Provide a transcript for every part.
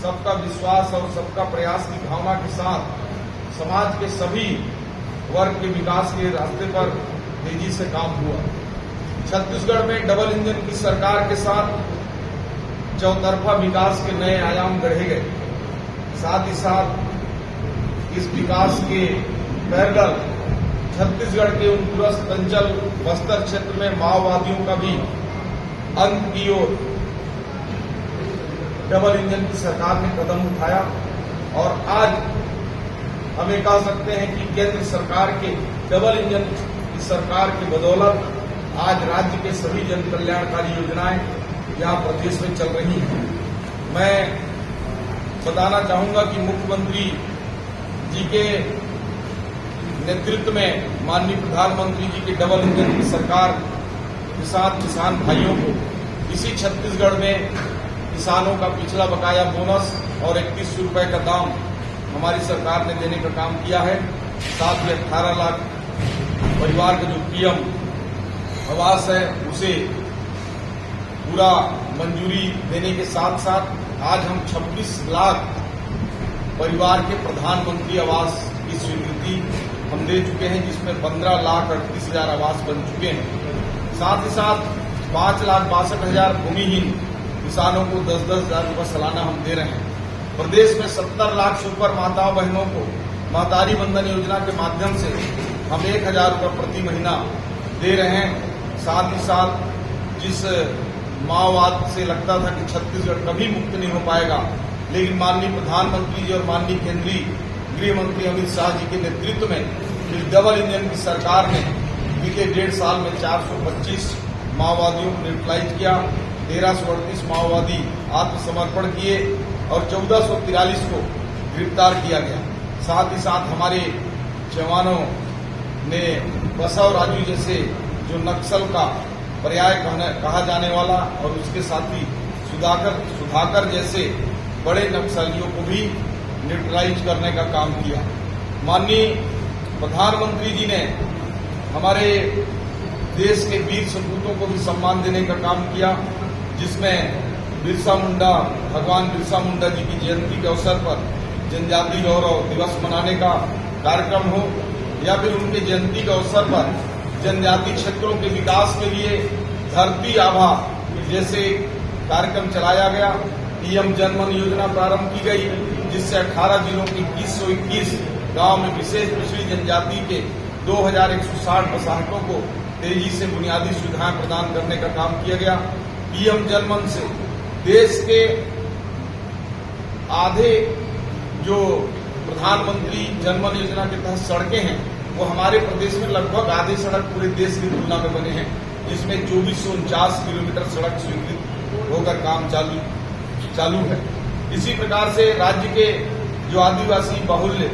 सबका विश्वास और सबका प्रयास की भावना के साथ समाज के सभी वर्ग के विकास के रास्ते पर तेजी से काम हुआ। छत्तीसगढ़ में डबल इंजन की सरकार के साथ चौतरफा विकास के नए आयाम गढ़े गए। साथ ही साथ इस विकास के पैरेलल छत्तीसगढ़ के उन दूरस्थ अंचल बस्तर क्षेत्र में माओवादियों का भी अंत की ओर डबल इंजन की सरकार ने कदम उठाया और आज हमें कह सकते हैं कि केंद्र सरकार के डबल इंजन की सरकार की बदौलत आज राज्य के सभी जन कल्याणकारी योजनाएं यहां प्रदेश में चल रही हैं। मैं बताना चाहूंगा कि मुख्यमंत्री जी के नेतृत्व में माननीय प्रधानमंत्री जी की डबल इंजन की सरकार के साथ किसान भाइयों को इसी छत्तीसगढ़ में किसानों का पिछला बकाया बोनस और 31 रुपए का दाम हमारी सरकार ने देने का काम किया है। साथ ही 18 लाख परिवार का जो पीएम आवास है उसे पूरा मंजूरी देने के साथ साथ आज हम 26 लाख परिवार के प्रधानमंत्री आवास की स्वीकृति हम दे चुके हैं, जिसमें 15,38,000 आवास बन चुके हैं। साथ ही साथ 5,62,000 भूमिहीन किसानों को 10-10 हजार रुपये सालाना हम दे रहे हैं। प्रदेश में 70 लाख सुपर माताओं बहनों को महतारी बंधन योजना के माध्यम से हम 1,000 रुपये प्रति महीना दे रहे हैं। साथ ही साथ जिस माओवाद से लगता था कि छत्तीसगढ़ कभी मुक्त नहीं हो पाएगा, लेकिन माननीय प्रधानमंत्री जी और माननीय केंद्रीय गृह मंत्री अमित शाह जी के नेतृत्व में इस डबल इंजन की सरकार ने बीते 1.5 साल में 425 माओवादियों को न्यूट्रलाइज किया, 1338 माओवादी आत्मसमर्पण किए और 1443 को गिरफ्तार किया गया। साथ ही साथ हमारे जवानों ने बसव राजू जैसे जो नक्सल का पर्याय कहा जाने वाला और उसके साथी सुधाकर जैसे बड़े नक्सलियों को भी न्यूट्रलाइज करने का काम किया। माननीय प्रधानमंत्री जी ने हमारे देश के वीर सपूतों को भी सम्मान देने का काम किया, जिसमें भगवान बिरसा मुंडा जी की जयंती के अवसर पर जनजाति गौरव दिवस मनाने का कार्यक्रम हो या फिर उनके जयंती के अवसर पर जनजाति क्षेत्रों के विकास के लिए धरती आभा जैसे कार्यक्रम चलाया गया। पीएम जनमन योजना प्रारंभ की गई, जिससे 18 जिलों के 2121 गांव में विशेष पिछड़ी जनजाति के 2160 बसाहटों को तेजी से बुनियादी सुविधाएं प्रदान करने का काम किया गया। पीएम जनमन से देश के आधे जो प्रधानमंत्री जनमन योजना के तहत सड़कें हैं वो हमारे प्रदेश में लगभग आधे सड़क पूरे देश की तुलना में बने हैं, जिसमें 2449 किलोमीटर सड़क स्वीकृत होकर काम चालू है। इसी प्रकार से राज्य के जो आदिवासी बाहुल्य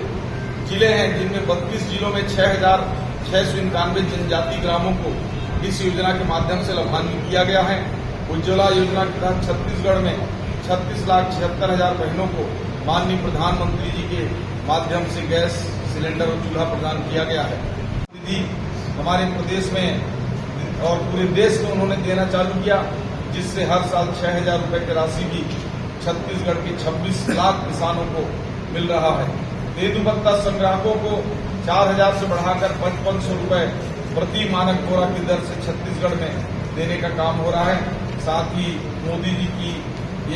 जिले हैं, जिनमें 32 जिलों में 6,691 जनजाति ग्रामों को इस योजना के माध्यम से लाभान्वित किया गया है। उज्ज्वला योजना के तहत छत्तीसगढ़ में 36,76,000 बहनों को माननीय प्रधानमंत्री जी के माध्यम से गैस सिलेंडर और चूल्हा प्रदान किया गया है। दीदी हमारे प्रदेश में और पूरे देश में उन्होंने देना चालू किया, जिससे हर साल 6,000 रुपये की राशि भी छत्तीसगढ़ के 26 लाख किसानों को मिल रहा है। तेंदुपत्ता संग्राहकों को 4,000 से बढ़ाकर 5,500 रुपये प्रति मानक बोरा की दर से छत्तीसगढ़ में देने का काम हो रहा है। साथ ही मोदी जी की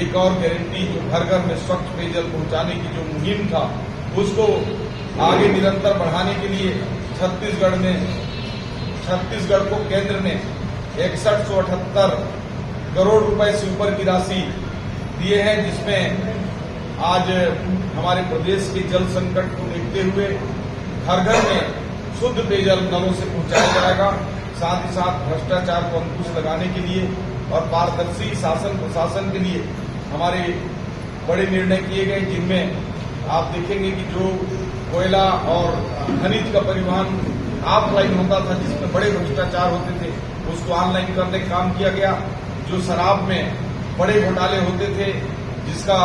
एक और गारंटी जो घर घर में स्वच्छ पेयजल पहुंचाने की जो मुहिम था, उसको आगे निरंतर बढ़ाने के लिए छत्तीसगढ़ को केंद्र ने 6178 करोड़ रुपए से ऊपर की राशि दिए हैं, जिसमें आज हमारे प्रदेश के जल संकट को देखते हुए घर घर में शुद्ध पेयजल नलों से पहुंचाया जाएगा। साथ ही साथ भ्रष्टाचार को अंकुश लगाने के लिए और पारदर्शी शासन प्रशासन के लिए हमारे बड़े निर्णय किए गए, जिनमें आप देखेंगे कि जो कोयला और खनिज का परिवहन ऑफलाइन होता था, जिसमें बड़े भ्रष्टाचार होते थे, उसको ऑनलाइन करने का काम किया गया। जो शराब में बड़े घोटाले होते थे, जिसका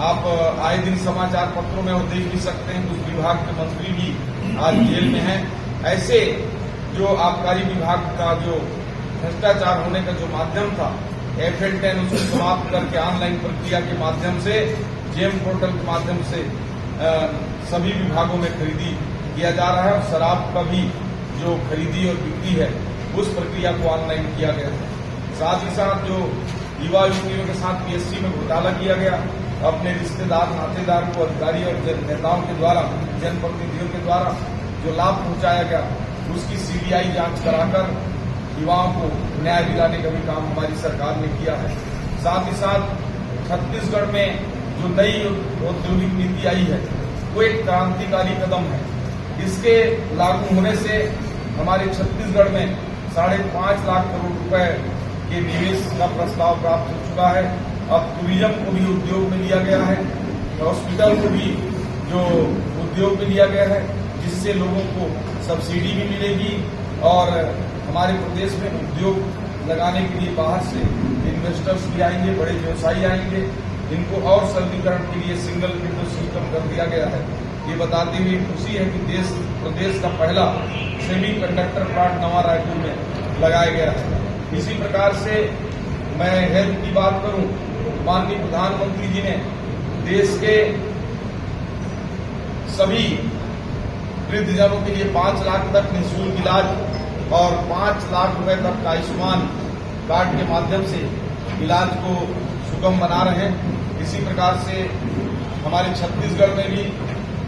आप आए दिन समाचार पत्रों में और देख भी सकते हैं, उस विभाग के मंत्री भी आज जेल में हैं। ऐसे जो आबकारी विभाग का जो भ्रष्टाचार होने का जो माध्यम था, FL10 उसको समाप्त करके ऑनलाइन प्रक्रिया के माध्यम से जेम पोर्टल के माध्यम से सभी विभागों में खरीदी किया जा रहा है और शराब का भी जो खरीदी और बिक्री है उस प्रक्रिया को ऑनलाइन किया गया है। साथ ही साथ जो युवा युवतियों के साथ PSC में घोटाला किया गया, अपने रिश्तेदार नातेदार को अधिकारी और नेताओं के द्वारा, जनप्रतिनिधियों के द्वारा जो लाभ पहुंचाया गया, उसकी CBI जांच कराकर युवाओं को न्याय दिलाने का भी काम हमारी सरकार ने किया है। साथ ही साथ छत्तीसगढ़ में जो नई औद्योगिक नीति आई है वो एक क्रांतिकारी कदम है। इसके लागू होने से हमारे छत्तीसगढ़ में 5.5 लाख करोड़ रुपए के निवेश का प्रस्ताव प्राप्त हो चुका है। अब टूरिज्म को भी उद्योग में लिया गया है, हॉस्पिटल को भी जो उद्योग में लिया गया है, जिससे लोगों को सब्सिडी भी मिलेगी और हमारे प्रदेश में उद्योग लगाने के लिए बाहर से इन्वेस्टर्स भी आएंगे, बड़े व्यवसायी आएंगे। इनको और सरलीकरण के लिए सिंगल विंडो सिस्टम कर दिया गया है। ये बताते हुए खुशी है कि प्रदेश का पहला सेमीकंडक्टर प्लांट नवा रायपुर में लगाया गया है। इसी प्रकार से मैं हेल्थ की बात करूं, माननीय प्रधानमंत्री जी ने देश के सभी वृद्धजनों के लिए 5 लाख तक निःशुल्क इलाज और 5 लाख रुपए तक का आयुष्मान कार्ड के माध्यम से इलाज को सुगम बना रहे हैं। इसी प्रकार से हमारे छत्तीसगढ़ में भी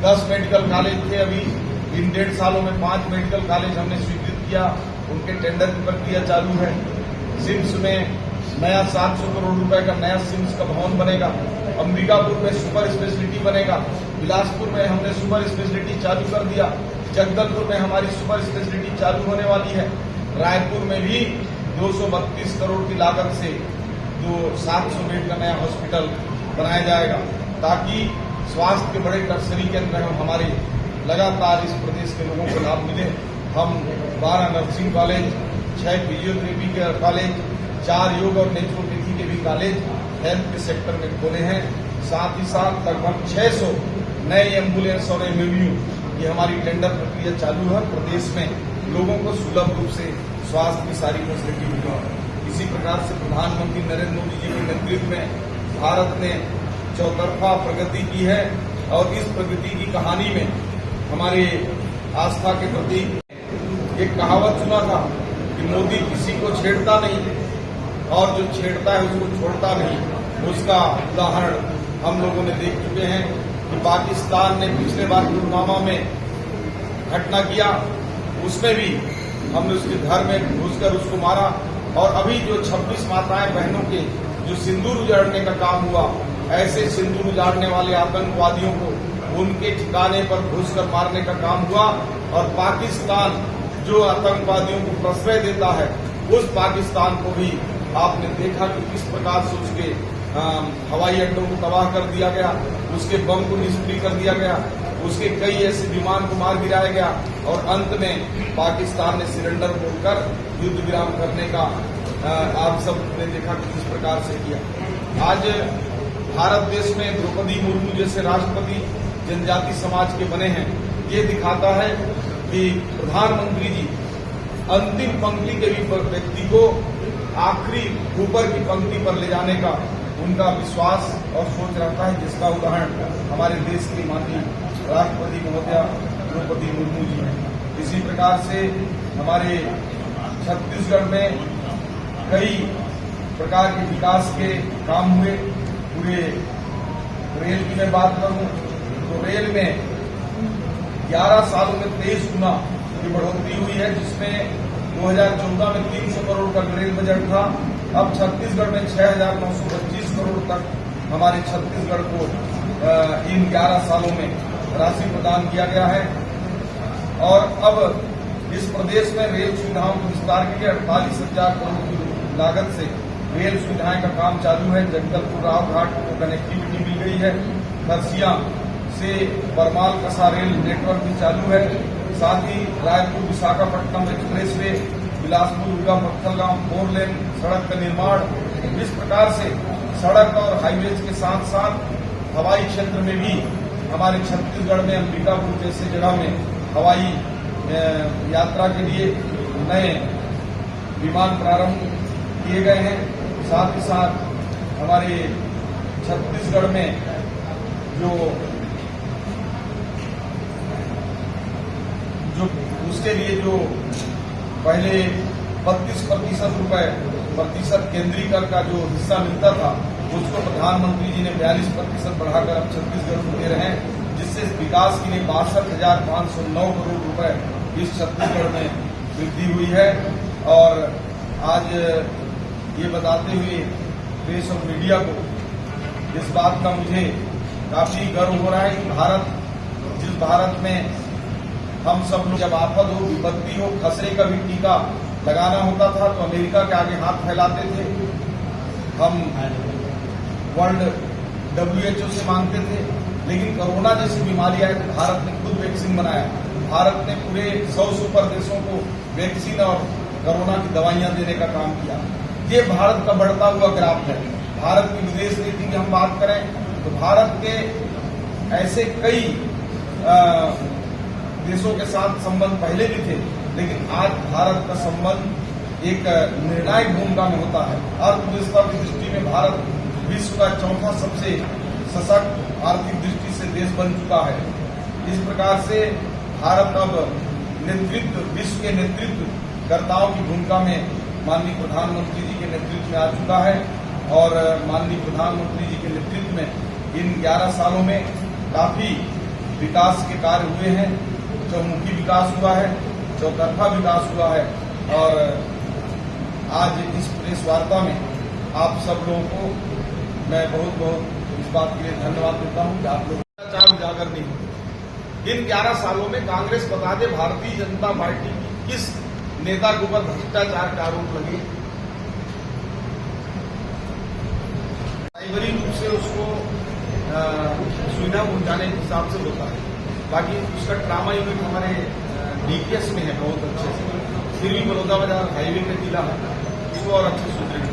10 मेडिकल कॉलेज थे, अभी इन 1.5 सालों में 5 मेडिकल कॉलेज हमने स्वीकृत किया, उनके टेंडर की प्रक्रिया चालू है। सिम्स में नया 700 करोड़ रुपए का नया सिम्स का भवन बनेगा, अंबिकापुर में सुपर स्पेशलिटी बनेगा, बिलासपुर में हमने सुपर स्पेशलिटी चालू कर दिया, जगदलपुर में हमारी सुपर स्पेशलिटी चालू होने वाली है। रायपुर में भी 232 करोड़ की लागत से जो 700 बेड का नया हॉस्पिटल बनाया जाएगा, ताकि स्वास्थ्य के बड़े टर्सरी केंद्र हमारे लगातार इस प्रदेश के लोगों को लाभ मिले। हम 12 नर्सिंग कॉलेज, 6 फिजियोथेरेपी के कॉलेज, 4 योग और नेचुरोपैथी के भी कॉलेज हेल्थ के सेक्टर में खोले हैं। साथ ही साथ लगभग 600 नए एम्बुलेंस और MMU ये हमारी टेंडर प्रक्रिया चालू है। प्रदेश में लोगों को सुलभ रूप से स्वास्थ्य की सारी फैसिलिटी मिली। इसी प्रकार से प्रधानमंत्री नरेंद्र मोदी जी के नेतृत्व में भारत ने चौतरफा प्रगति की है और इस प्रगति की कहानी में हमारे आस्था के प्रति एक कहावत सुना था कि मोदी किसी को छेड़ता नहीं और जो छेड़ता है उसको छोड़ता नहीं। उसका उदाहरण हम लोगों ने देख चुके हैं कि पाकिस्तान ने पिछले बार पुलवामा में घटना किया, उसमें भी हमने उसके घर में घुसकर उसको मारा। और अभी जो 26 माताएं बहनों के जो सिंदूर उजाड़ने का काम हुआ, ऐसे सिंदूर उजाड़ने वाले आतंकवादियों को उनके ठिकाने पर घुसकर मारने का काम हुआ। और पाकिस्तान जो आतंकवादियों को प्रश्रय देता है, उस पाकिस्तान को भी आपने देखा कि किस प्रकार से उसके हवाई अड्डों को तबाह कर दिया गया, उसके बम को निष्क्रिय कर दिया गया, उसके कई ऐसे विमान को मार गिराया गया और अंत में पाकिस्तान ने सिलेंडर तोड़कर युद्ध विराम करने का आप सब ने देखा कि किस प्रकार से किया। आज भारत देश में द्रौपदी मुर्मू जैसे राष्ट्रपति जनजाति समाज के बने हैं। ये दिखाता है कि प्रधानमंत्री जी अंतिम पंक्ति के भी व्यक्ति को आखिरी ऊपर की पंक्ति पर ले जाने का उनका विश्वास और सोच रहता है, जिसका उदाहरण हमारे देश की माननीय राष्ट्रपति महोदया द्रौपदी मुर्मू जी हैं। इसी प्रकार से हमारे छत्तीसगढ़ में कई प्रकार के विकास के काम हुए। पूरे रेल की मैं बात करूं तो रेल में 11 सालों में 23 गुना की बढ़ोतरी हुई है, जिसमें 2014 में 300 करोड़ का रेल बजट था। अब छत्तीसगढ़ में 6,925 करोड़ तक हमारे छत्तीसगढ़ को इन 11 सालों में राशि प्रदान किया गया है। और अब इस प्रदेश में रेल सुविधाओं के विस्तार के लिए 48,000 करोड़ की लागत से रेल सुविधाएं का काम चालू है। जगदलपुर राव घाट को कनेक्टिविटी मिल गई है। खरसिया से बरमाल कसा रेल नेटवर्क भी चालू है। साथ ही रायपुर विशाखापट्टनम एक्सप्रेस वे, बिलासपुर उर्गा पत्थलगांव 4 लेन सड़क का निर्माण। इस प्रकार से सड़क और हाईवेज के साथ साथ हवाई क्षेत्र में भी हमारे छत्तीसगढ़ में अंबिकापुर जैसे जगह में हवाई यात्रा के लिए नए विमान प्रारंभ किए गए हैं। साथ ही साथ हमारे छत्तीसगढ़ में जो उसके लिए जो पहले 32% केंद्रीय कर का जो हिस्सा मिलता था, उसको प्रधानमंत्री जी ने 42% बढ़ाकर अब छत्तीसगढ़ को दे रहे हैं, जिससे विकास के लिए 62,509 करोड़ रुपए इस छत्तीसगढ़ में वृद्धि हुई है। और आज ये बताते हुए प्रेस और मीडिया को इस बात का मुझे काफी गर्व हो रहा है कि जिस भारत में हम सब लोग जब आफत हो, विपत्ति हो, खसरे का भी टीका लगाना होता था तो अमेरिका के आगे हाथ फैलाते थे, हम वर्ल्ड WHO से मांगते थे। लेकिन कोरोना जैसी बीमारी आई तो भारत ने खुद वैक्सीन बनाया। भारत ने पूरे 100 से ऊपर देशों को वैक्सीन और कोरोना की दवाइयां देने का काम किया। ये भारत का बढ़ता हुआ ग्राफ है। भारत की विदेश नीति की हम बात करें तो भारत के ऐसे कई देशों के साथ संबंध पहले भी थे, लेकिन आज भारत का संबंध एक निर्णायक भूमिका में होता है। अर्थव्यवस्था की दृष्टि में भारत विश्व का चौथा सबसे सशक्त आर्थिक दृष्टि से देश बन चुका है। इस प्रकार से भारत अब विश्व के नेतृत्वकर्ताओं की भूमिका में माननीय प्रधानमंत्री जी के नेतृत्व में आ चुका है। और माननीय प्रधानमंत्री जी के नेतृत्व में इन 11 सालों में काफी विकास के कार्य हुए हैं। चौमुखी विकास हुआ है, चौतरफा विकास हुआ है। और आज इस प्रेस वार्ता में आप सब लोगों को मैं बहुत इस बात के लिए धन्यवाद देता हूं कि आप लोग भ्रष्टाचार उजागर नहीं हुए। इन 11 सालों में कांग्रेस बता दे भारतीय जनता पार्टी की किस नेता के ऊपर भ्रष्टाचार का आरोप लगे, साइबरी रूप से उसको सुविधा पहुंचाने के हिसाब से होता है। बाकी उसका ट्रामा यूनिट हमारे DPS में है बहुत अच्छे से। फिर भी बड़ौदा बाजार हाईवे में जिला है, उसको और अच्छे सुदृढ़